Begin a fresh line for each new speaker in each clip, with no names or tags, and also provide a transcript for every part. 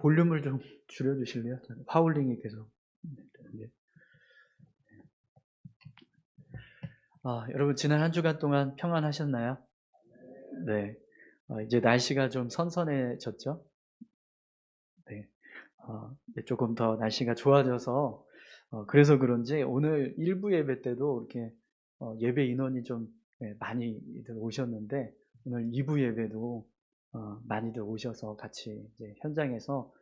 볼륨을 좀 줄여 주실래요? 하울링이 계속 되는데. 여러분 지난 한 주간 동안 평안하셨나요? 네. 이제 날씨가 좀 선선해졌죠? 네. 이제 조금 더 날씨가 좋아져서 그래서 그런지 오늘 일부 예배 때도 이렇게 예배 인원이 좀 많이들 오셨는데, 오늘 2부 예배도 많이들 오셔서 같이 이제 현장에서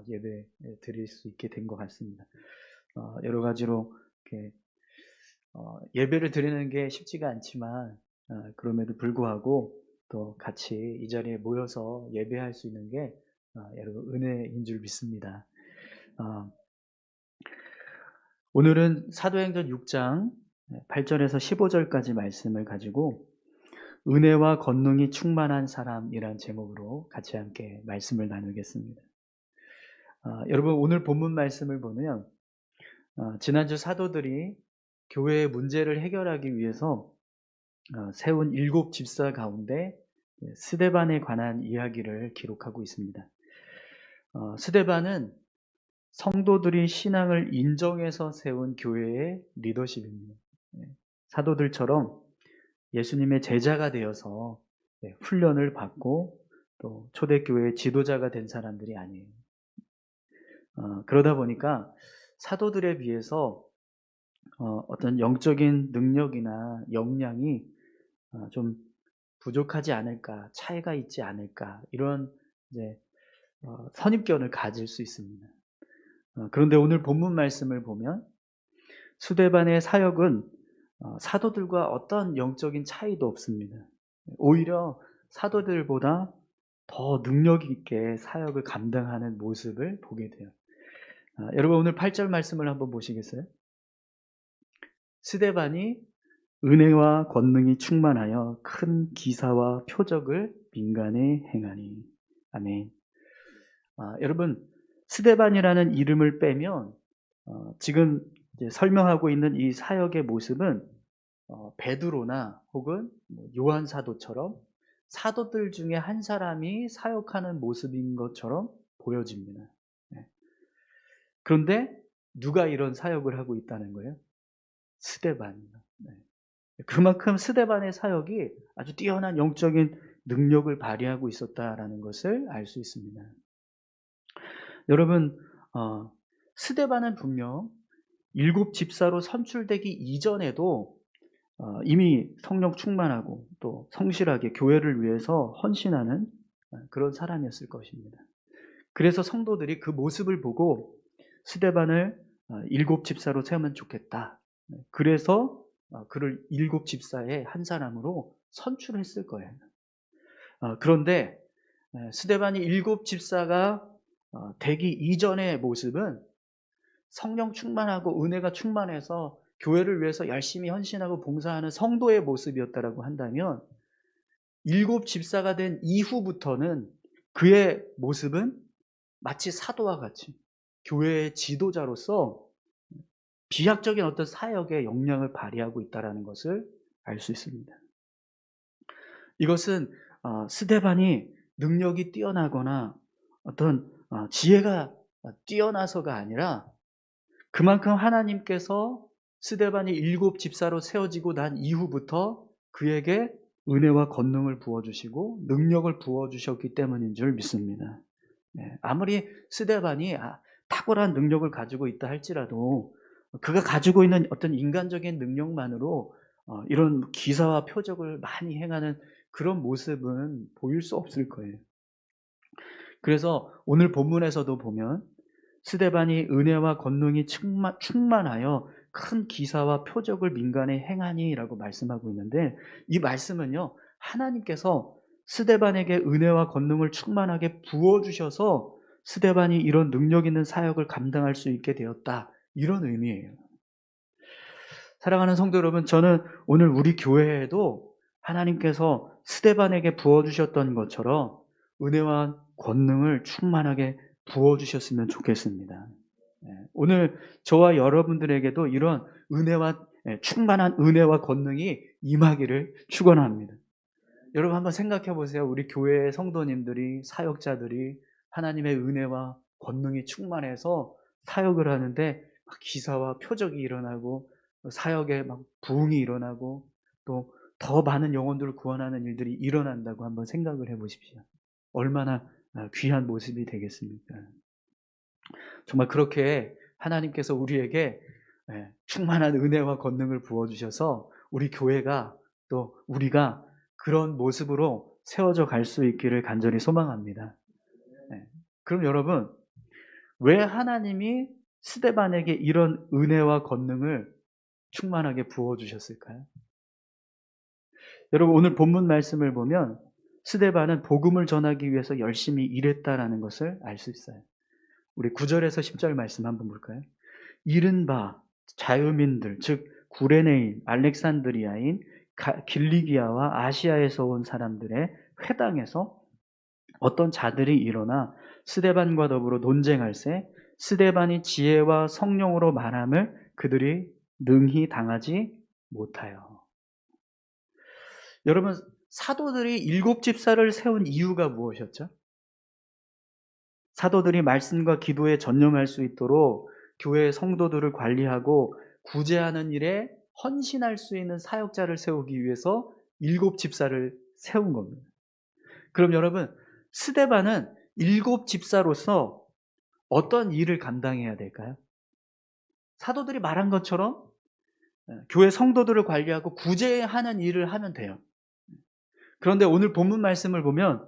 예배 드릴 수 있게 된 것 같습니다. 여러 가지로 이렇게 예배를 드리는 게 쉽지가 않지만 그럼에도 불구하고 또 같이 이 자리에 모여서 예배할 수 있는 게 여러분 은혜인 줄 믿습니다. 어, 오늘은 사도행전 6장 8절에서 15절까지 말씀을 가지고 은혜와 권능이 충만한 사람이란 제목으로 같이 함께 말씀을 나누겠습니다. 여러분 오늘 본문 말씀을 보면 지난주 사도들이 교회의 문제를 해결하기 위해서 세운 7 집사 가운데 스데반에 관한 이야기를 기록하고 있습니다. 스데반은 성도들이 신앙을 인정해서 세운 교회의 리더십입니다. 사도들처럼 예수님의 제자가 되어서 훈련을 받고 또 초대교회의 지도자가 된 사람들이 아니에요. 그러다 보니까 사도들에 비해서 어떤 영적인 능력이나 역량이 좀 부족하지 않을까, 차이가 있지 않을까, 이런 이제 선입견을 가질 수 있습니다. 그런데 오늘 본문 말씀을 보면 스데반의 사역은 사도들과 어떤 영적인 차이도 없습니다. 오히려 사도들보다 더 능력 있게 사역을 감당하는 모습을 보게 돼요. 여러분 오늘 8절 말씀을 한번 보시겠어요? 스데반이 은혜와 권능이 충만하여 큰 기사와 표적을 민간에 행하니. 아멘. 여러분 스데반이라는 이름을 빼면 지금 이제 설명하고 있는 이 사역의 모습은 베드로나 혹은 요한 사도처럼 사도들 중에 한 사람이 사역하는 모습인 것처럼 보여집니다. 네. 그런데 누가 이런 사역을 하고 있다는 거예요? 스데반이요. 네. 그만큼 스데반의 사역이 아주 뛰어난 영적인 능력을 발휘하고 있었다라는 것을 알 수 있습니다. 여러분, 스데반은 분명 7 집사로 선출되기 이전에도 이미 성령 충만하고 또 성실하게 교회를 위해서 헌신하는 그런 사람이었을 것입니다. 그래서 성도들이 그 모습을 보고 스데반을 7 집사로 세우면 좋겠다. 그래서 그를 7 집사의 한 사람으로 선출했을 거예요. 그런데 스데반이 7 집사가 되기 이전의 모습은 성령 충만하고 은혜가 충만해서 교회를 위해서 열심히 헌신하고 봉사하는 성도의 모습이었다라고 한다면 7 집사가 된 이후부터는 그의 모습은 마치 사도와 같이 교회의 지도자로서 비약적인 어떤 사역의 역량을 발휘하고 있다는 것을 알 수 있습니다. 이것은 스데반이 능력이 뛰어나거나 어떤 지혜가 뛰어나서가 아니라 그만큼 하나님께서 스데반이 7 집사로 세워지고 난 이후부터 그에게 은혜와 권능을 부어주시고 능력을 부어주셨기 때문인 줄 믿습니다. 아무리 스데반이 탁월한 능력을 가지고 있다 할지라도 그가 가지고 있는 어떤 인간적인 능력만으로 이런 기사와 표적을 많이 행하는 그런 모습은 보일 수 없을 거예요. 그래서 오늘 본문에서도 보면 스데반이 은혜와 권능이 충만하여 큰 기사와 표적을 민간에 행하니라고 말씀하고 있는데, 이 말씀은요 하나님께서 스데반에게 은혜와 권능을 충만하게 부어주셔서 스데반이 이런 능력 있는 사역을 감당할 수 있게 되었다, 이런 의미예요. 사랑하는 성도 여러분, 저는 오늘 우리 교회에도 하나님께서 스데반에게 부어주셨던 것처럼 은혜와 권능을 충만하게 부어주셨으면 좋겠습니다. 오늘 저와 여러분들에게도 이런 충만한 은혜와 권능이 임하기를 축원합니다. 여러분 한번 생각해 보세요. 우리 교회의 성도님들이, 사역자들이 하나님의 은혜와 권능이 충만해서 사역을 하는데 막 기사와 표적이 일어나고 사역에 막 부흥이 일어나고 또 더 많은 영혼들을 구원하는 일들이 일어난다고 한번 생각을 해 보십시오. 얼마나 귀한 모습이 되겠습니까? 정말 그렇게 하나님께서 우리에게 충만한 은혜와 권능을 부어주셔서 우리 교회가 또 우리가 그런 모습으로 세워져 갈 수 있기를 간절히 소망합니다. 그럼 여러분, 왜 하나님이 스데반에게 이런 은혜와 권능을 충만하게 부어주셨을까요? 여러분, 오늘 본문 말씀을 보면 스데반은 복음을 전하기 위해서 열심히 일했다라는 것을 알 수 있어요. 우리 9절에서 10절 말씀 한번 볼까요? 이른바 자유민들, 즉 구레네인, 알렉산드리아인, 길리기아와 아시아에서 온 사람들의 회당에서 어떤 자들이 일어나 스데반과 더불어 논쟁할세 스데반이 지혜와 성령으로 말함을 그들이 능히 당하지 못하여. 여러분, 사도들이 7집사를 세운 이유가 무엇이었죠? 사도들이 말씀과 기도에 전념할 수 있도록 교회의 성도들을 관리하고 구제하는 일에 헌신할 수 있는 사역자를 세우기 위해서 7집사를 세운 겁니다. 그럼 여러분, 스데반은 7집사로서 어떤 일을 감당해야 될까요? 사도들이 말한 것처럼 교회 성도들을 관리하고 구제하는 일을 하면 돼요. 그런데 오늘 본문 말씀을 보면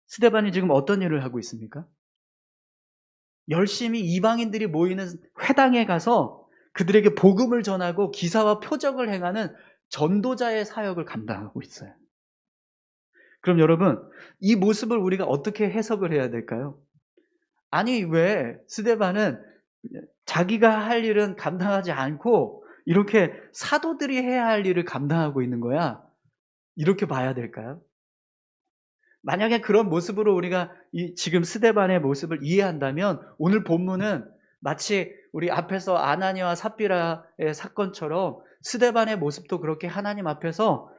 스데반이 지금 어떤 일을 하고 있습니까? 열심히 이방인들이 모이는 회당에 가서 그들에게 복음을 전하고 기사와 표적을 행하는 전도자의 사역을 감당하고 있어요. 그럼 여러분, 이 모습을 우리가 어떻게 해석을 해야 될까요? 아니, 왜 스데반은 자기가 할 일은 감당하지 않고 이렇게 사도들이 해야 할 일을 감당하고 있는 거야? 이렇게 봐야 될까요? 만약에 그런 모습으로 우리가 지금 스데반의 모습을 이해한다면 오늘 본문은 마치 우리 앞에서 아나니와 삽비라의 사건처럼 스데반의 모습도 그렇게 하나님 앞에서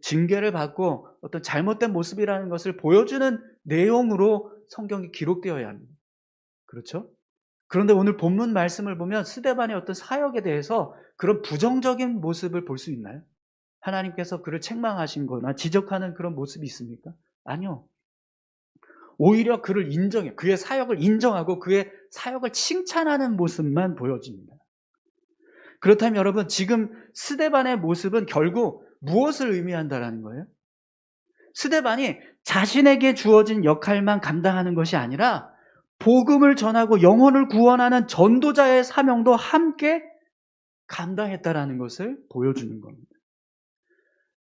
징계를 받고 어떤 잘못된 모습이라는 것을 보여주는 내용으로 성경이 기록되어야 합니다. 그렇죠? 그런데 오늘 본문 말씀을 보면 스데반의 어떤 사역에 대해서 그런 부정적인 모습을 볼 수 있나요? 하나님께서 그를 책망하신 거나 지적하는 그런 모습이 있습니까? 아니요. 오히려 그를 인정해, 그의 사역을 인정하고 그의 사역을 칭찬하는 모습만 보여집니다. 그렇다면 여러분, 지금 스데반의 모습은 결국 무엇을 의미한다라는 거예요? 스데반이 자신에게 주어진 역할만 감당하는 것이 아니라 복음을 전하고 영혼을 구원하는 전도자의 사명도 함께 감당했다라는 것을 보여주는 겁니다.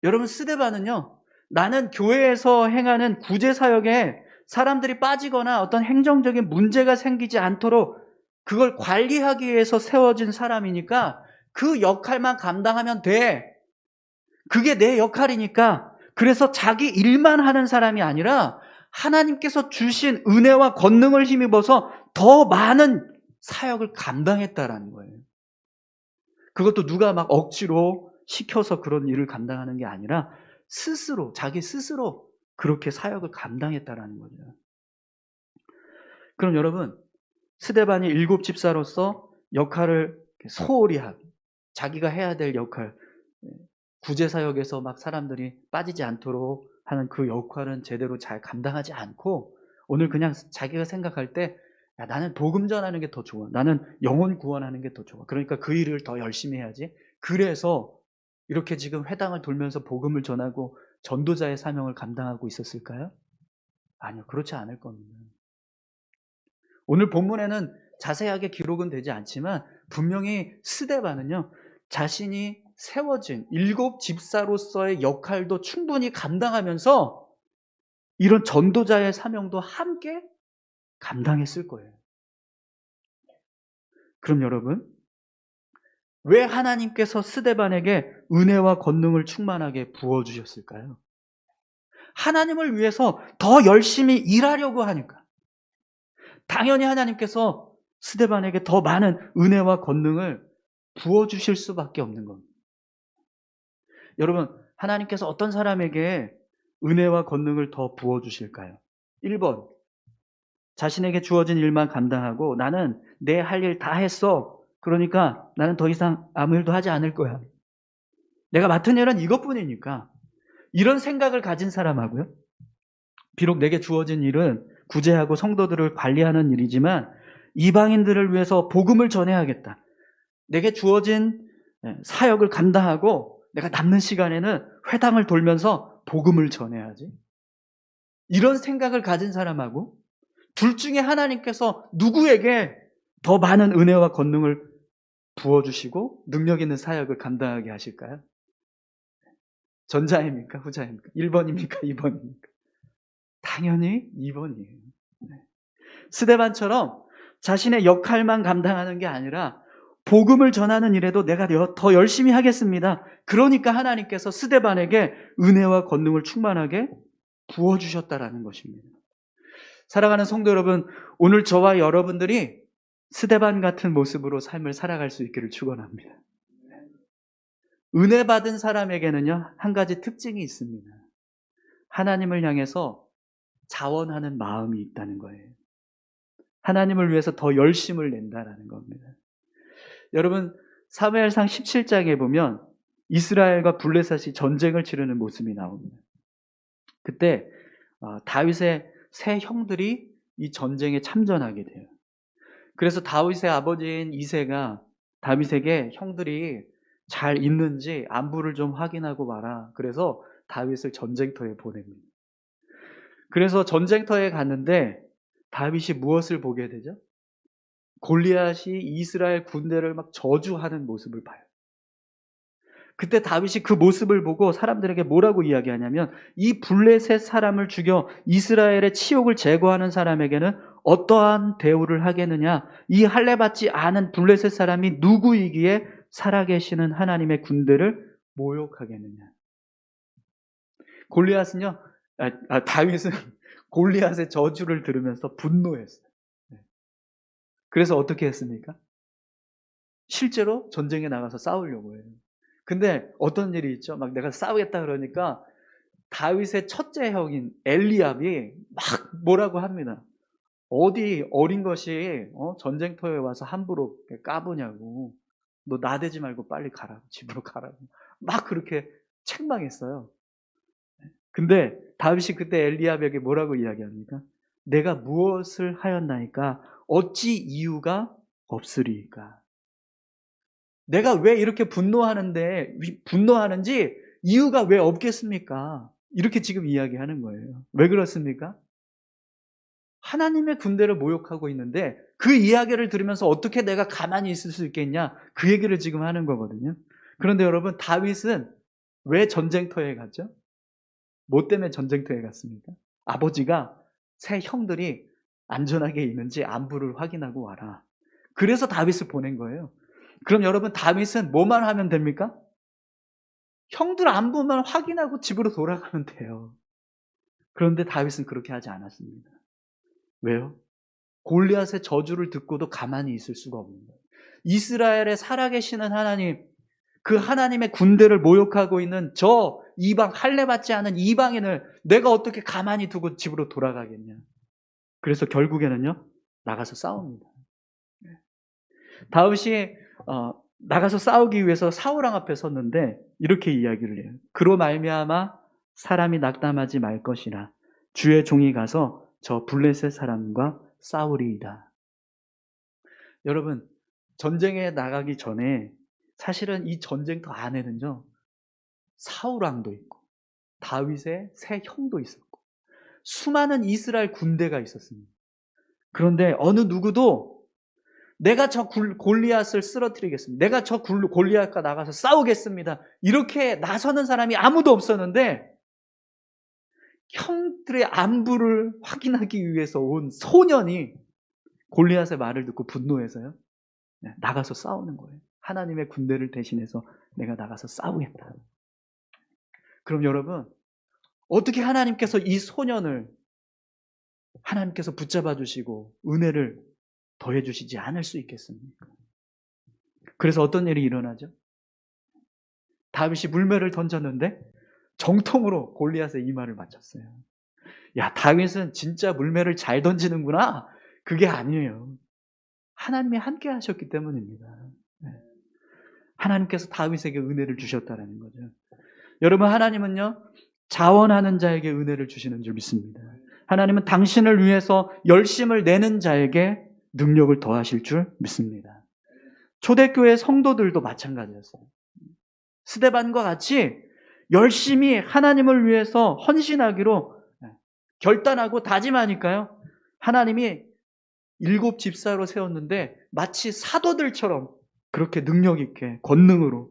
여러분, 스데반은요, 나는 교회에서 행하는 구제 사역에 사람들이 빠지거나 어떤 행정적인 문제가 생기지 않도록 그걸 관리하기 위해서 세워진 사람이니까 그 역할만 감당하면 돼. 그게 내 역할이니까. 그래서 자기 일만 하는 사람이 아니라 하나님께서 주신 은혜와 권능을 힘입어서 더 많은 사역을 감당했다라는 거예요. 그것도 누가 막 억지로 시켜서 그런 일을 감당하는 게 아니라 스스로, 자기 스스로 그렇게 사역을 감당했다라는 거죠. 그럼 여러분, 스데반이 7집사로서 역할을 소홀히 하고 자기가 해야 될 역할, 구제사역에서 막 사람들이 빠지지 않도록 하는 그 역할은 제대로 잘 감당하지 않고 오늘 그냥 자기가 생각할 때 야, 나는 복음 전하는 게 더 좋아. 나는 영혼 구원하는 게 더 좋아. 그러니까 그 일을 더 열심히 해야지. 그래서 이렇게 지금 회당을 돌면서 복음을 전하고 전도자의 사명을 감당하고 있었을까요? 아니요. 그렇지 않을 겁니다. 오늘 본문에는 자세하게 기록은 되지 않지만 분명히 스데반은요, 자신이 세워진 7집사로서의 역할도 충분히 감당하면서 이런 전도자의 사명도 함께 감당했을 거예요. 그럼 여러분, 왜 하나님께서 스데반에게 은혜와 권능을 충만하게 부어주셨을까요? 하나님을 위해서 더 열심히 일하려고 하니까. 당연히 하나님께서 스데반에게 더 많은 은혜와 권능을 부어주실 수밖에 없는 겁니다. 여러분, 하나님께서 어떤 사람에게 은혜와 권능을 더 부어주실까요? 1번, 자신에게 주어진 일만 감당하고 나는 내 할 일 다 했어. 그러니까 나는 더 이상 아무 일도 하지 않을 거야. 내가 맡은 일은 이것뿐이니까. 이런 생각을 가진 사람하고요. 비록 내게 주어진 일은 구제하고 성도들을 관리하는 일이지만 이방인들을 위해서 복음을 전해야겠다. 내게 주어진 사역을 감당하고 내가 남는 시간에는 회당을 돌면서 복음을 전해야지. 이런 생각을 가진 사람하고 둘 중에 하나님께서 누구에게 더 많은 은혜와 권능을 부어주시고 능력 있는 사역을 감당하게 하실까요? 전자입니까? 후자입니까? 1번입니까? 2번입니까? 당연히 2번이에요. 스데반처럼 자신의 역할만 감당하는 게 아니라 복음을 전하는 일에도 내가 더 열심히 하겠습니다. 그러니까 하나님께서 스데반에게 은혜와 권능을 충만하게 부어주셨다라는 것입니다. 사랑하는 성도 여러분, 오늘 저와 여러분들이 스데반 같은 모습으로 삶을 살아갈 수 있기를 축원합니다. 은혜 받은 사람에게는요, 한 가지 특징이 있습니다. 하나님을 향해서 자원하는 마음이 있다는 거예요. 하나님을 위해서 더 열심을 낸다라는 겁니다. 여러분, 사무엘상 17장에 보면 이스라엘과 블레셋이 전쟁을 치르는 모습이 나옵니다. 그때 다윗의 세 형들이 이 전쟁에 참전하게 돼요. 그래서 다윗의 아버지인 이새가 다윗에게 형들이 잘 있는지 안부를 좀 확인하고 와라. 그래서 다윗을 전쟁터에 보냅니다. 그래서 전쟁터에 갔는데 다윗이 무엇을 보게 되죠? 골리앗이 이스라엘 군대를 막 저주하는 모습을 봐요. 그때 다윗이 그 모습을 보고 사람들에게 뭐라고 이야기하냐면 이 블레셋 사람을 죽여 이스라엘의 치욕을 제거하는 사람에게는 어떠한 대우를 하겠느냐? 이 할례받지 않은 블레셋 사람이 누구이기에 살아계시는 하나님의 군대를 모욕하겠느냐? 다윗은 골리앗의 저주를 들으면서 분노했어요. 그래서 어떻게 했습니까? 실제로 전쟁에 나가서 싸우려고 해요. 근데 어떤 일이 있죠? 막 내가 싸우겠다 그러니까 다윗의 첫째 형인 엘리압이 막 뭐라고 합니다. 어디 어린 것이 전쟁터에 와서 함부로 까부냐고. 너 나대지 말고 빨리 가라고. 집으로 가라고. 막 그렇게 책망했어요. 근데 다윗이 그때 엘리압에게 뭐라고 이야기합니까? 내가 무엇을 하였나이까? 어찌 이유가 없으리이까? 내가 왜 이렇게 분노하는지 이유가 왜 없겠습니까? 이렇게 지금 이야기하는 거예요. 왜 그렇습니까? 하나님의 군대를 모욕하고 있는데 그 이야기를 들으면서 어떻게 내가 가만히 있을 수 있겠냐? 그 얘기를 지금 하는 거거든요. 그런데 여러분, 다윗은 왜 전쟁터에 갔죠? 뭐 때문에 전쟁터에 갔습니까? 아버지가 새 형들이 안전하게 있는지 안부를 확인하고 와라. 그래서 다윗을 보낸 거예요. 그럼 여러분, 다윗은 뭐만 하면 됩니까? 형들 안부만 확인하고 집으로 돌아가면 돼요. 그런데 다윗은 그렇게 하지 않았습니다. 왜요? 골리앗의 저주를 듣고도 가만히 있을 수가 없는 거예요. 이스라엘에 살아계시는 하나님, 그 하나님의 군대를 모욕하고 있는 저 이방, 할례받지 않은 이방인을 내가 어떻게 가만히 두고 집으로 돌아가겠냐. 그래서 결국에는요, 나가서 싸웁니다. 다윗이 나가서 싸우기 위해서 사울왕 앞에 섰는데 이렇게 이야기를 해요. 그로 말미암아 사람이 낙담하지 말 것이라. 주의 종이 가서 저 블레셋 사람과 싸우리이다. 여러분, 전쟁에 나가기 전에 사실은 이 전쟁터 안에는요, 사울왕도 있고 다윗의 세 형도 있었고 수많은 이스라엘 군대가 있었습니다. 그런데 어느 누구도 내가 저 골리앗을 쓰러뜨리겠습니다. 내가 저 골리앗과 나가서 싸우겠습니다. 이렇게 나서는 사람이 아무도 없었는데 형들의 안부를 확인하기 위해서 온 소년이 골리앗의 말을 듣고 분노해서요, 나가서 싸우는 거예요. 하나님의 군대를 대신해서 내가 나가서 싸우겠다. 그럼 여러분, 어떻게 하나님께서 이 소년을 하나님께서 붙잡아 주시고 은혜를 더해 주시지 않을 수 있겠습니까? 그래서 어떤 일이 일어나죠? 다윗이 물매를 던졌는데 정통으로 골리앗의 이마를 맞췄어요. 야, 다윗은 진짜 물매를 잘 던지는구나. 그게 아니에요. 하나님이 함께 하셨기 때문입니다. 네. 하나님께서 다윗에게 은혜를 주셨다라는 거죠. 여러분, 하나님은요, 자원하는 자에게 은혜를 주시는 줄 믿습니다. 하나님은 당신을 위해서 열심을 내는 자에게 능력을 더하실 줄 믿습니다. 초대교회 성도들도 마찬가지였어요. 스데반과 같이 열심히 하나님을 위해서 헌신하기로 결단하고 다짐하니까요, 하나님이 7 집사로 세웠는데 마치 사도들처럼 그렇게 능력 있게 권능으로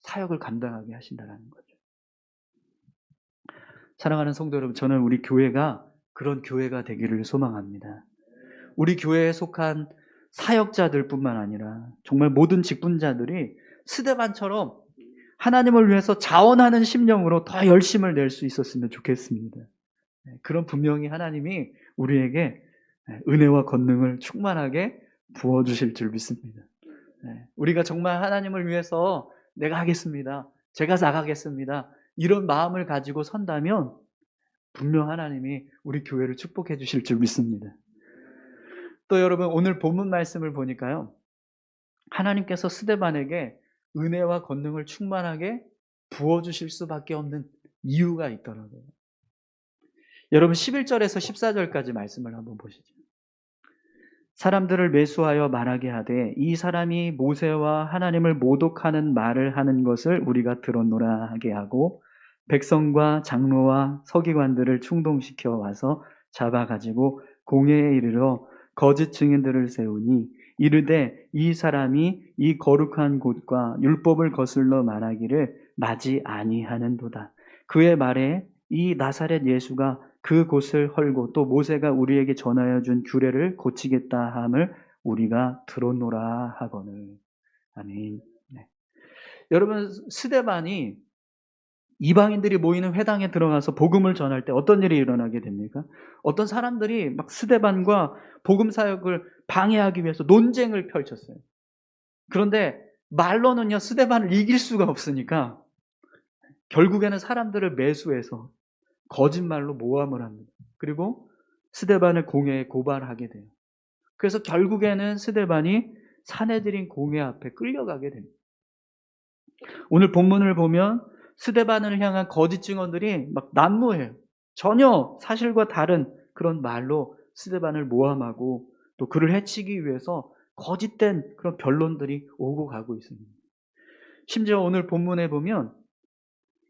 사역을 감당하게 하신다는 거죠. 사랑하는 성도 여러분, 저는 우리 교회가 그런 교회가 되기를 소망합니다. 우리 교회에 속한 사역자들뿐만 아니라 정말 모든 직분자들이 스데반처럼 하나님을 위해서 자원하는 심령으로 더 열심을 낼 수 있었으면 좋겠습니다. 그런 분명히 하나님이 우리에게 은혜와 권능을 충만하게 부어주실 줄 믿습니다. 우리가 정말 하나님을 위해서 내가 하겠습니다, 제가 나가겠습니다, 이런 마음을 가지고 선다면 분명 하나님이 우리 교회를 축복해 주실 줄 믿습니다. 또 여러분, 오늘 본문 말씀을 보니까요, 하나님께서 스데반에게 은혜와 권능을 충만하게 부어주실 수밖에 없는 이유가 있더라고요. 여러분, 11절에서 14절까지 말씀을 한번 보시죠. 사람들을 매수하여 말하게 하되 이 사람이 모세와 하나님을 모독하는 말을 하는 것을 우리가 들었노라 하게 하고, 백성과 장로와 서기관들을 충동시켜 와서 잡아가지고 공회에 이르러 거짓 증인들을 세우니 이르되 이 사람이 이 거룩한 곳과 율법을 거슬러 말하기를 마지 아니하는도다. 그의 말에 이 나사렛 예수가 그 곳을 헐고 또 모세가 우리에게 전하여 준 규례를 고치겠다 함을 우리가 들었노라 하거늘. 아멘. 네. 여러분, 스데반이 이방인들이 모이는 회당에 들어가서 복음을 전할 때 어떤 일이 일어나게 됩니까? 어떤 사람들이 막 스데반과 복음 사역을 방해하기 위해서 논쟁을 펼쳤어요. 그런데 말로는요, 스데반을 이길 수가 없으니까 결국에는 사람들을 매수해서 거짓말로 모함을 합니다. 그리고 스데반을 공회에 고발하게 돼요. 그래서 결국에는 스데반이 사내들인 공회 앞에 끌려가게 됩니다. 오늘 본문을 보면 스데반을 향한 거짓 증언들이 막 난무해요. 전혀 사실과 다른 그런 말로 스데반을 모함하고 또 그를 해치기 위해서 거짓된 그런 변론들이 오고 가고 있습니다. 심지어 오늘 본문에 보면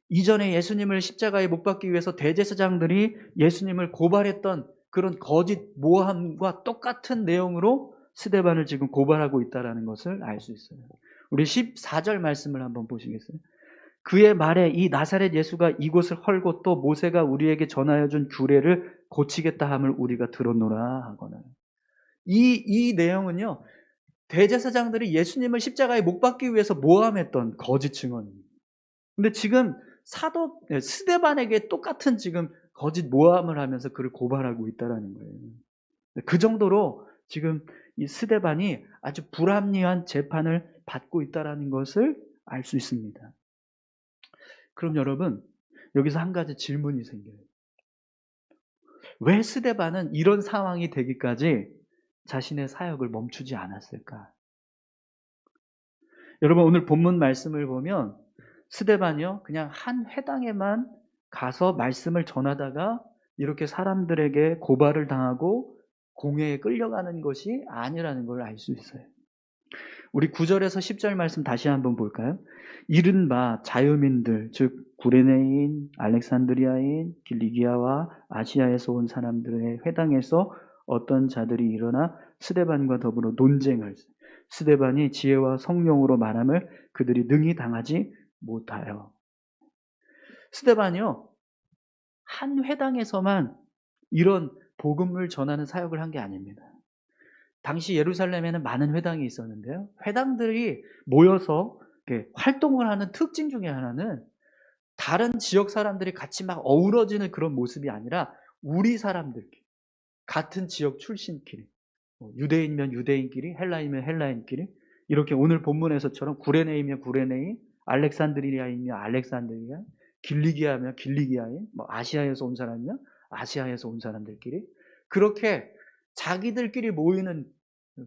이전에 예수님을 십자가에 못 박기 위해서 대제사장들이 예수님을 고발했던 그런 거짓 모함과 똑같은 내용으로 스데반을 지금 고발하고 있다는 것을 알 수 있어요. 우리 14절 말씀을 한번 보시겠어요? 그의 말에 이 나사렛 예수가 이곳을 헐고 또 모세가 우리에게 전하여 준 규례를 고치겠다 함을 우리가 들었노라 하거나. 이 내용은요, 대제사장들이 예수님을 십자가에 못 박기 위해서 모함했던 거짓 증언입니다. 근데 지금 스데반에게 똑같은 지금 거짓 모함을 하면서 그를 고발하고 있다는 거예요. 그 정도로 지금 이 스데반이 아주 불합리한 재판을 받고 있다는 것을 알 수 있습니다. 그럼 여러분, 여기서 한 가지 질문이 생겨요. 왜 스데반은 이런 상황이 되기까지 자신의 사역을 멈추지 않았을까? 여러분, 오늘 본문 말씀을 보면 스데반이요, 그냥 한 회당에만 가서 말씀을 전하다가 이렇게 사람들에게 고발을 당하고 공회에 끌려가는 것이 아니라는 걸 알 수 있어요. 우리 9절에서 10절 말씀 다시 한번 볼까요? 이른바 자유민들, 즉 구레네인, 알렉산드리아인, 길리기아와 아시아에서 온 사람들의 회당에서 어떤 자들이 일어나 스데반과 더불어 논쟁을, 스데반이 지혜와 성령으로 말함을 그들이 능히 당하지 못하여. 스데반이요, 한 회당에서만 이런 복음을 전하는 사역을 한 게 아닙니다. 당시 예루살렘에는 많은 회당이 있었는데요, 회당들이 모여서 활동을 하는 특징 중에 하나는 다른 지역 사람들이 같이 막 어우러지는 그런 모습이 아니라 우리 사람들끼리, 같은 지역 출신끼리, 유대인이면 유대인끼리, 헬라인이면 헬라인끼리, 이렇게 오늘 본문에서처럼 구레네이면 구레네인, 알렉산드리아이면 알렉산드리아, 길리기아면 길리기아인, 아시아에서 온 사람이면 아시아에서 온 사람들끼리 그렇게 자기들끼리 모이는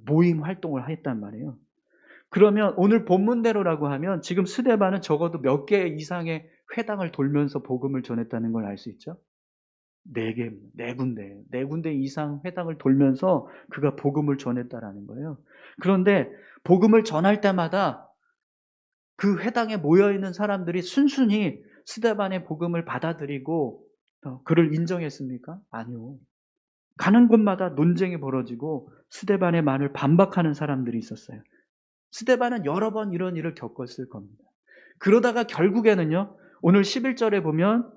모임 활동을 했단 말이에요. 그러면 오늘 본문대로라고 하면 지금 스데반은 적어도 몇 개 이상의 회당을 돌면서 복음을 전했다는 걸 알 수 있죠. 4개, 4군데, 4군데 이상 회당을 돌면서 그가 복음을 전했다라는 거예요. 그런데 복음을 전할 때마다 그 회당에 모여있는 사람들이 순순히 스데반의 복음을 받아들이고 그를 인정했습니까? 아니요. 가는 곳마다 논쟁이 벌어지고 스데반의 말을 반박하는 사람들이 있었어요. 스데반은 여러 번 이런 일을 겪었을 겁니다. 그러다가 결국에는요, 오늘 11절에 보면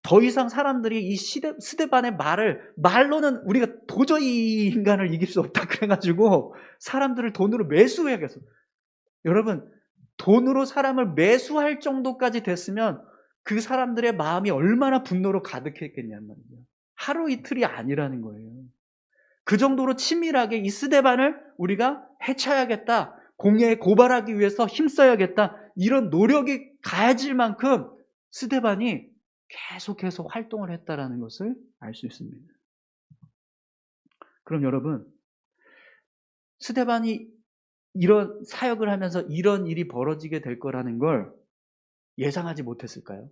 더 이상 사람들이 이 스데반의 말로는 우리가 도저히 이 인간을 이길 수 없다 그래가지고 사람들을 돈으로 매수해야겠어. 여러분, 돈으로 사람을 매수할 정도까지 됐으면 그 사람들의 마음이 얼마나 분노로 가득했겠냐는 말이에요. 하루 이틀이 아니라는 거예요. 그 정도로 치밀하게 이 스데반을 우리가 해쳐야겠다, 공예에 고발하기 위해서 힘써야겠다, 이런 노력이 가해질 만큼 스데반이 계속해서 활동을 했다라는 것을 알 수 있습니다. 그럼 여러분, 스데반이 이런 사역을 하면서 이런 일이 벌어지게 될 거라는 걸 예상하지 못했을까요?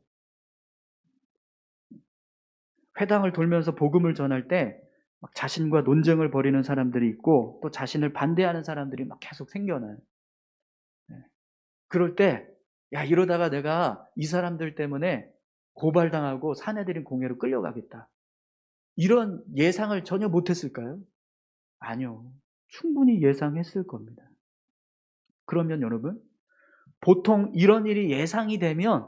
회당을 돌면서 복음을 전할 때 막 자신과 논쟁을 벌이는 사람들이 있고 또 자신을 반대하는 사람들이 막 계속 생겨나요. 그럴 때, 야, 이러다가 내가 이 사람들 때문에 고발당하고 사내들인 공회로 끌려가겠다, 이런 예상을 전혀 못했을까요? 아니요. 충분히 예상했을 겁니다. 그러면 여러분, 보통 이런 일이 예상이 되면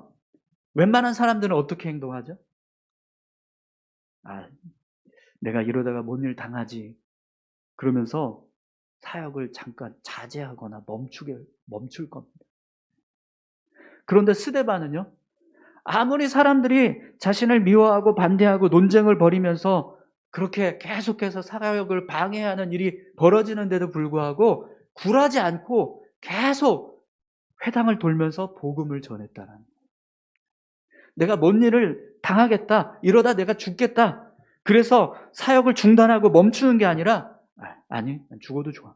웬만한 사람들은 어떻게 행동하죠? 아, 내가 이러다가 뭔 일 당하지, 그러면서 사역을 잠깐 자제하거나 멈출 겁니다. 그런데 스데반은요, 아무리 사람들이 자신을 미워하고 반대하고 논쟁을 벌이면서 그렇게 계속해서 사역을 방해하는 일이 벌어지는데도 불구하고 굴하지 않고 계속 회당을 돌면서 복음을 전했다는 거예요. 내가 뭔 일을 당하겠다, 이러다 내가 죽겠다, 그래서 사역을 중단하고 멈추는 게 아니라, 아니, 죽어도 좋아,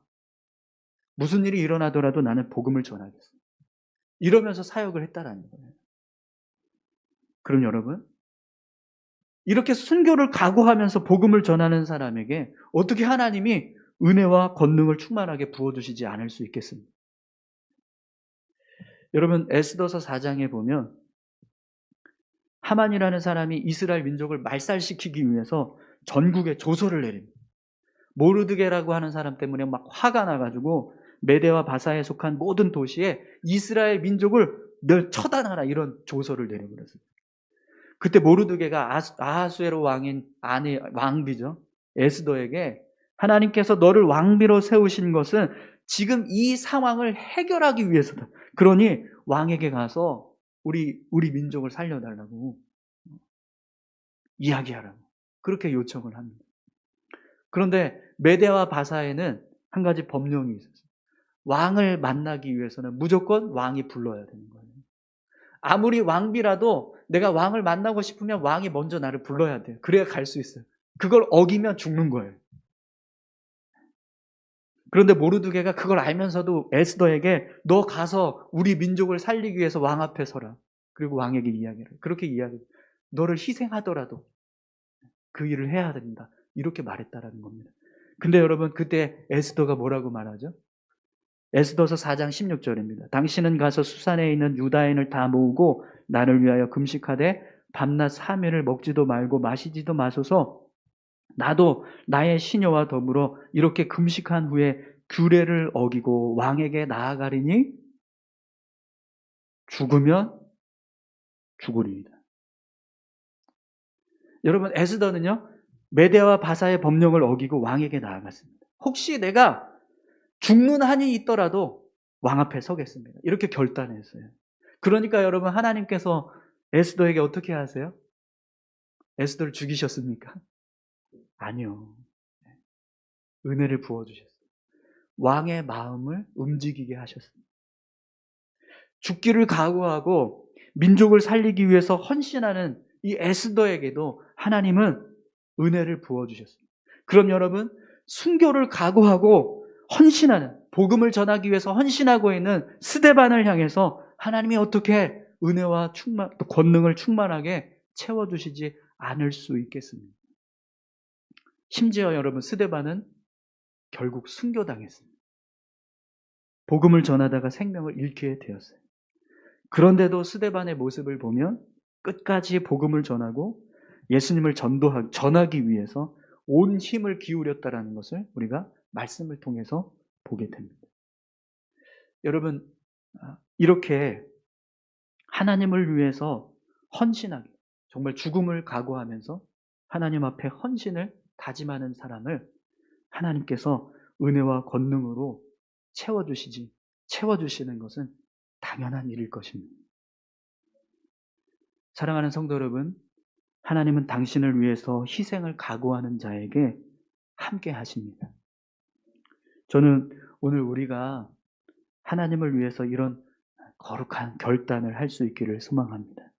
무슨 일이 일어나더라도 나는 복음을 전하겠어, 이러면서 사역을 했다라는 거예요. 그럼 여러분, 이렇게 순교를 각오하면서 복음을 전하는 사람에게 어떻게 하나님이 은혜와 권능을 충만하게 부어주시지 않을 수 있겠습니까? 여러분, 에스더서 4장에 보면 하만이라는 사람이 이스라엘 민족을 말살시키기 위해서 전국에 조서를 내립니다. 모르드게라고 하는 사람 때문에 막 화가 나가지고 메대와 바사에 속한 모든 도시에 이스라엘 민족을 처단하라, 이런 조서를 내려버렸어요. 그때 모르드게가 아하수에로 왕인 왕비죠, 에스더에게 하나님께서 너를 왕비로 세우신 것은 지금 이 상황을 해결하기 위해서다, 그러니 왕에게 가서 우리 민족을 살려달라고 이야기하라고 그렇게 요청을 합니다. 그런데 메대와 바사에는 한 가지 법령이 있었어요. 왕을 만나기 위해서는 무조건 왕이 불러야 되는 거예요. 아무리 왕비라도 내가 왕을 만나고 싶으면 왕이 먼저 나를 불러야 돼요. 그래야 갈 수 있어요. 그걸 어기면 죽는 거예요. 그런데 모르드게가 그걸 알면서도 에스더에게 너 가서 우리 민족을 살리기 위해서 왕 앞에 서라, 그리고 왕에게 이야기를 그렇게 이야기해요. 너를 희생하더라도 그 일을 해야 된다, 이렇게 말했다라는 겁니다. 근데 여러분, 그때 에스더가 뭐라고 말하죠? 에스더서 4장 16절입니다. 당신은 가서 수산에 있는 유다인을 다 모으고 나를 위하여 금식하되 밤낮 3일을 먹지도 말고 마시지도 마소서. 나도 나의 시녀와 더불어 이렇게 금식한 후에 규례를 어기고 왕에게 나아가리니 죽으면 죽으리이다. 여러분, 에스더는요, 메대와 바사의 법령을 어기고 왕에게 나아갔습니다. 혹시 내가 죽는 한이 있더라도 왕 앞에 서겠습니다, 이렇게 결단했어요. 그러니까 여러분, 하나님께서 에스더에게 어떻게 하세요? 에스더를 죽이셨습니까? 아니요. 은혜를 부어주셨어요. 왕의 마음을 움직이게 하셨습니다. 죽기를 각오하고 민족을 살리기 위해서 헌신하는 이 에스더에게도 하나님은 은혜를 부어주셨습니다. 그럼 여러분, 순교를 각오하고 헌신하는, 복음을 전하기 위해서 헌신하고 있는 스데반을 향해서 하나님이 어떻게 은혜와 충만, 또 권능을 충만하게 채워주시지 않을 수 있겠습니까? 심지어 여러분, 스데반은 결국 순교당했습니다. 복음을 전하다가 생명을 잃게 되었어요. 그런데도 스데반의 모습을 보면 끝까지 복음을 전하고 예수님을 전하기 위해서 온 힘을 기울였다라는 것을 우리가 말씀을 통해서 보게 됩니다. 여러분, 이렇게 하나님을 위해서 헌신하기, 정말 죽음을 각오하면서 하나님 앞에 헌신을 다짐하는 사람을 하나님께서 은혜와 권능으로 채워주시는 것은 당연한 일일 것입니다. 사랑하는 성도 여러분, 하나님은 당신을 위해서 희생을 각오하는 자에게 함께 하십니다. 저는 오늘 우리가 하나님을 위해서 이런 거룩한 결단을 할 수 있기를 소망합니다.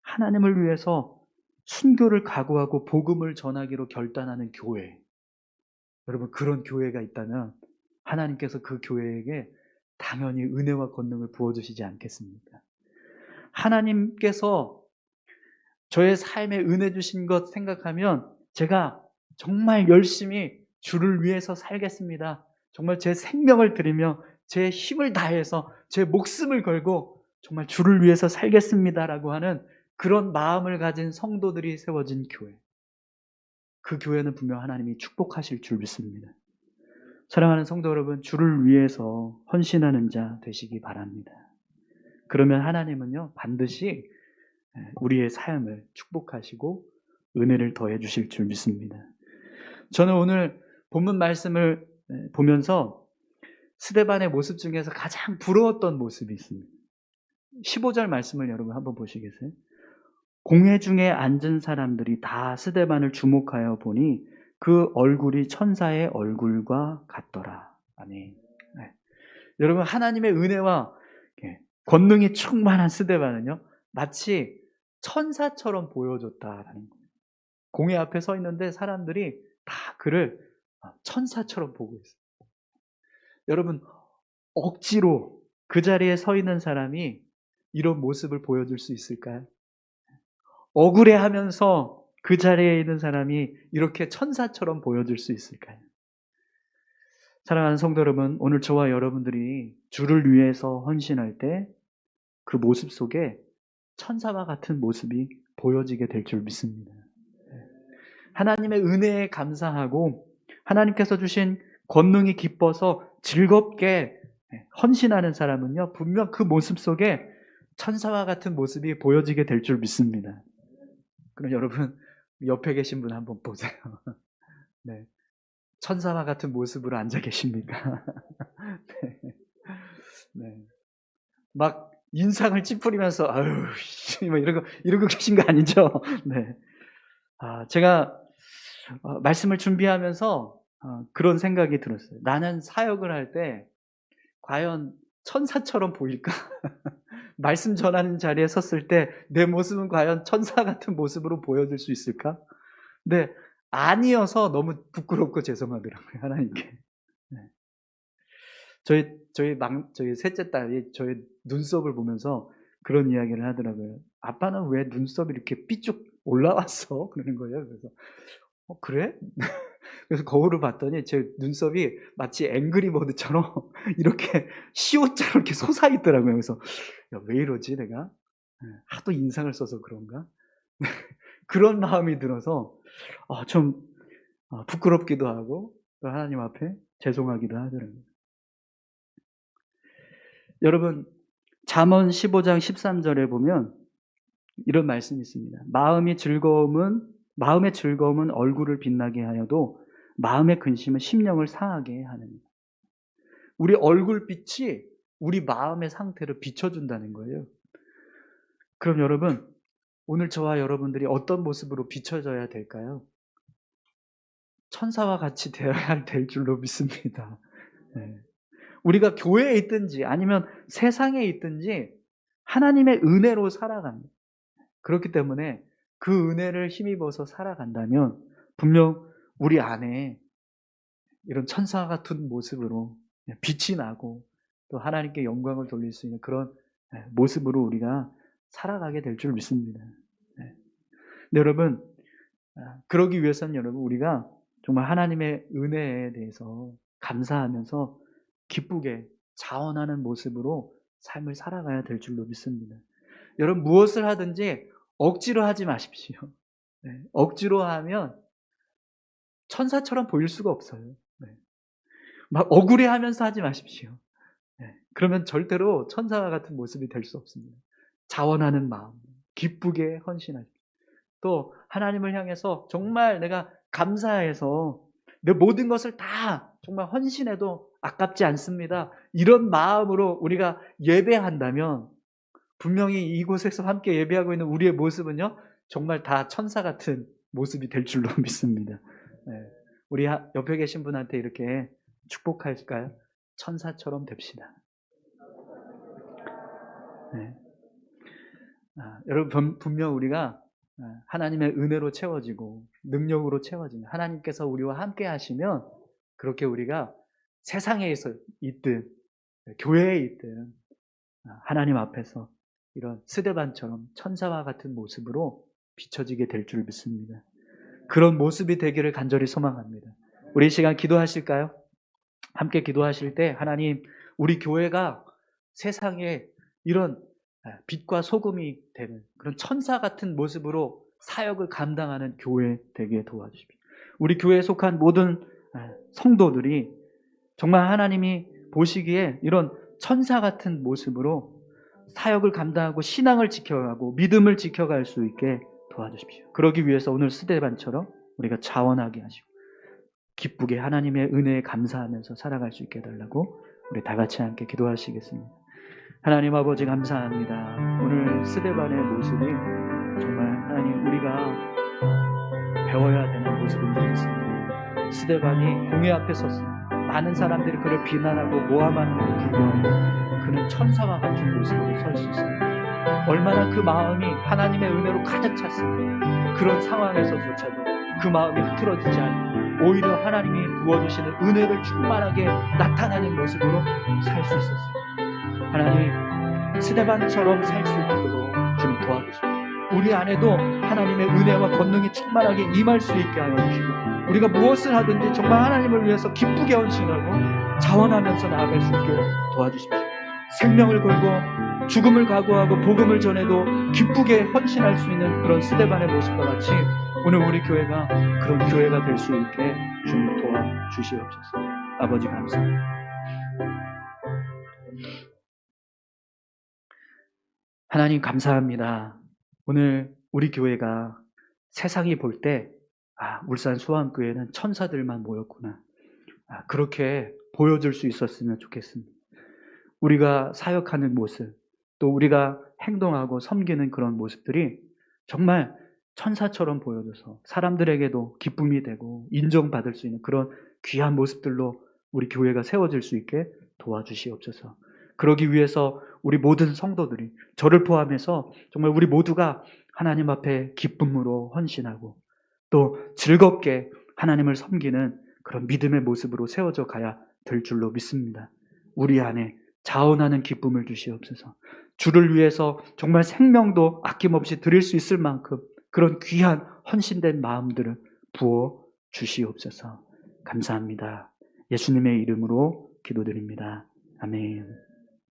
하나님을 위해서 순교를 각오하고 복음을 전하기로 결단하는 교회, 여러분, 그런 교회가 있다면 하나님께서 그 교회에게 당연히 은혜와 권능을 부어주시지 않겠습니까? 하나님께서 저의 삶에 은혜 주신 것 생각하면 제가 정말 열심히 주를 위해서 살겠습니다. 정말 제 생명을 드리며 제 힘을 다해서 제 목숨을 걸고 정말 주를 위해서 살겠습니다라고 하는 그런 마음을 가진 성도들이 세워진 교회. 그 교회는 분명 하나님이 축복하실 줄 믿습니다. 사랑하는 성도 여러분, 주를 위해서 헌신하는 자 되시기 바랍니다. 그러면 하나님은요, 반드시 우리의 삶을 축복하시고 은혜를 더해 주실 줄 믿습니다. 저는 오늘 본문 말씀을 보면서 스데반의 모습 중에서 가장 부러웠던 모습이 있습니다. 15절 말씀을 여러분 한번 보시겠어요? 공회 중에 앉은 사람들이 다 스데반을 주목하여 보니 그 얼굴이 천사의 얼굴과 같더라. 아멘. 네. 여러분, 하나님의 은혜와 권능이 충만한 스데반은요, 마치 천사처럼 보여줬다라는 거예요. 공회 앞에 서 있는데 사람들이 다 그를 천사처럼 보고 있어요. 여러분, 억지로 그 자리에 서 있는 사람이 이런 모습을 보여줄 수 있을까요? 억울해하면서 그 자리에 있는 사람이 이렇게 천사처럼 보여줄 수 있을까요? 사랑하는 성도 여러분, 오늘 저와 여러분들이 주를 위해서 헌신할 때 그 모습 속에 천사와 같은 모습이 보여지게 될 줄 믿습니다. 하나님의 은혜에 감사하고 하나님께서 주신 권능이 기뻐서 즐겁게 헌신하는 사람은요, 분명 그 모습 속에 천사와 같은 모습이 보여지게 될 줄 믿습니다. 그럼 여러분, 옆에 계신 분 한번 보세요. 네. 천사와 같은 모습으로 앉아 계십니까? 네. 네. 막 인상을 찌푸리면서 아유, 뭐 이러고 계신 거 아니죠? 네. 제가 말씀을 준비하면서 그런 생각이 들었어요. 나는 사역을 할 때 과연 천사처럼 보일까? 말씀 전하는 자리에 섰을 때 내 모습은 과연 천사 같은 모습으로 보여줄 수 있을까? 근데 아니어서 너무 부끄럽고 죄송하더라고요, 하나님께. 네. 저희 셋째 딸이 저의 눈썹을 보면서 그런 이야기를 하더라고요. 아빠는 왜 눈썹이 이렇게 삐쭉 올라왔어? 그러는 거예요. 그래서 그래? 그래서 거울을 봤더니 제 눈썹이 마치 앵그리버드처럼 이렇게 시옷자로 이렇게 솟아있더라고요. 그래서 야, 왜 이러지 내가? 하도 인상을 써서 그런가? 그런 마음이 들어서 좀 부끄럽기도 하고 또 하나님 앞에 죄송하기도 하더라고요. 여러분, 잠언 15장 13절에 보면 이런 말씀이 있습니다. 마음의 즐거움은 얼굴을 빛나게 하여도 마음의 근심은 심령을 상하게 하느니라. 우리 얼굴빛이 우리 마음의 상태를 비춰준다는 거예요. 그럼 여러분, 오늘 저와 여러분들이 어떤 모습으로 비춰져야 될까요? 천사와 같이 되어야 될 줄로 믿습니다. 네. 우리가 교회에 있든지 아니면 세상에 있든지 하나님의 은혜로 살아갑니다. 그렇기 때문에 그 은혜를 힘입어서 살아간다면 분명 우리 안에 이런 천사 같은 모습으로 빛이 나고 또 하나님께 영광을 돌릴 수 있는 그런 모습으로 우리가 살아가게 될 줄 믿습니다. 네. 근데 여러분, 그러기 위해서는 여러분 우리가 정말 하나님의 은혜에 대해서 감사하면서 기쁘게 자원하는 모습으로 삶을 살아가야 될 줄로 믿습니다. 여러분 무엇을 하든지 억지로 하지 마십시오. 네. 억지로 하면 천사처럼 보일 수가 없어요. 네. 막 억울해하면서 하지 마십시오. 네. 그러면 절대로 천사와 같은 모습이 될 수 없습니다. 자원하는 마음, 기쁘게 헌신하십시오. 또 하나님을 향해서 정말 내가 감사해서 내 모든 것을 다 정말 헌신해도 아깝지 않습니다. 이런 마음으로 우리가 예배한다면 분명히 이곳에서 함께 예배하고 있는 우리의 모습은요, 정말 다 천사 같은 모습이 될 줄로 믿습니다. 네. 우리 옆에 계신 분한테 이렇게 축복할까요? 천사처럼 됩시다. 네. 여러분 분명 우리가 하나님의 은혜로 채워지고 능력으로 채워지는 하나님께서 우리와 함께 하시면 그렇게 우리가 세상에 있든 교회에 있든 하나님 앞에서 이런 스데반처럼 천사와 같은 모습으로 비춰지게 될 줄 믿습니다. 그런 모습이 되기를 간절히 소망합니다. 우리 이 시간 기도하실까요? 함께 기도하실 때 하나님 우리 교회가 세상에 이런 빛과 소금이 되는 그런 천사 같은 모습으로 사역을 감당하는 교회 되게 도와주십시오. 우리 교회에 속한 모든 성도들이 정말 하나님이 보시기에 이런 천사 같은 모습으로 사역을 감당하고 신앙을 지켜가고 믿음을 지켜갈 수 있게 도와주십시오. 그러기 위해서 오늘 스데반처럼 우리가 자원하게 하시고 기쁘게 하나님의 은혜에 감사하면서 살아갈 수 있게 해달라고 우리 다 같이 함께 기도하시겠습니다. 하나님 아버지 감사합니다. 오늘 스데반의 모습이 정말 하나님 우리가 배워야 되는 모습인 줄 믿습니다. 스데반이 공회 앞에 섰습니다. 많은 사람들이 그를 비난하고 모함하는데도 불구하고 그는 천사와 같은 모습으로 설 수 있습니다. 얼마나 그 마음이 하나님의 은혜로 가득 찼습니다. 그런 상황에서조차도 그 마음이 흐트러지지 않고 오히려 하나님이 부어주시는 은혜를 충만하게 나타내는 모습으로 살 수 있었습니다. 하나님 스데반처럼 살 수 있도록 주님 도와주십시오. 우리 안에도 하나님의 은혜와 권능이 충만하게 임할 수 있게 하여 주시고 우리가 무엇을 하든지 정말 하나님을 위해서 기쁘게 헌신하고 자원하면서 나아갈 수 있게 도와주십시오. 생명을 걸고 죽음을 각오하고 복음을 전해도 기쁘게 헌신할 수 있는 그런 스데반의 모습과 같이 오늘 우리 교회가 그런 교회가 될 수 있게 주님 도와주시옵소서. 아버지 감사합니다. 하나님 감사합니다. 오늘 우리 교회가 세상이 볼 때 울산 수원교회는 천사들만 모였구나. 그렇게 보여줄 수 있었으면 좋겠습니다. 우리가 사역하는 모습, 또 우리가 행동하고 섬기는 그런 모습들이 정말 천사처럼 보여줘서 사람들에게도 기쁨이 되고 인정받을 수 있는 그런 귀한 모습들로 우리 교회가 세워질 수 있게 도와주시옵소서. 그러기 위해서 우리 모든 성도들이 저를 포함해서 정말 우리 모두가 하나님 앞에 기쁨으로 헌신하고 또 즐겁게 하나님을 섬기는 그런 믿음의 모습으로 세워져 가야 될 줄로 믿습니다. 우리 안에 자원하는 기쁨을 주시옵소서. 주를 위해서 정말 생명도 아낌없이 드릴 수 있을 만큼 그런 귀한 헌신된 마음들을 부어 주시옵소서. 감사합니다. 예수님의 이름으로 기도드립니다. 아멘.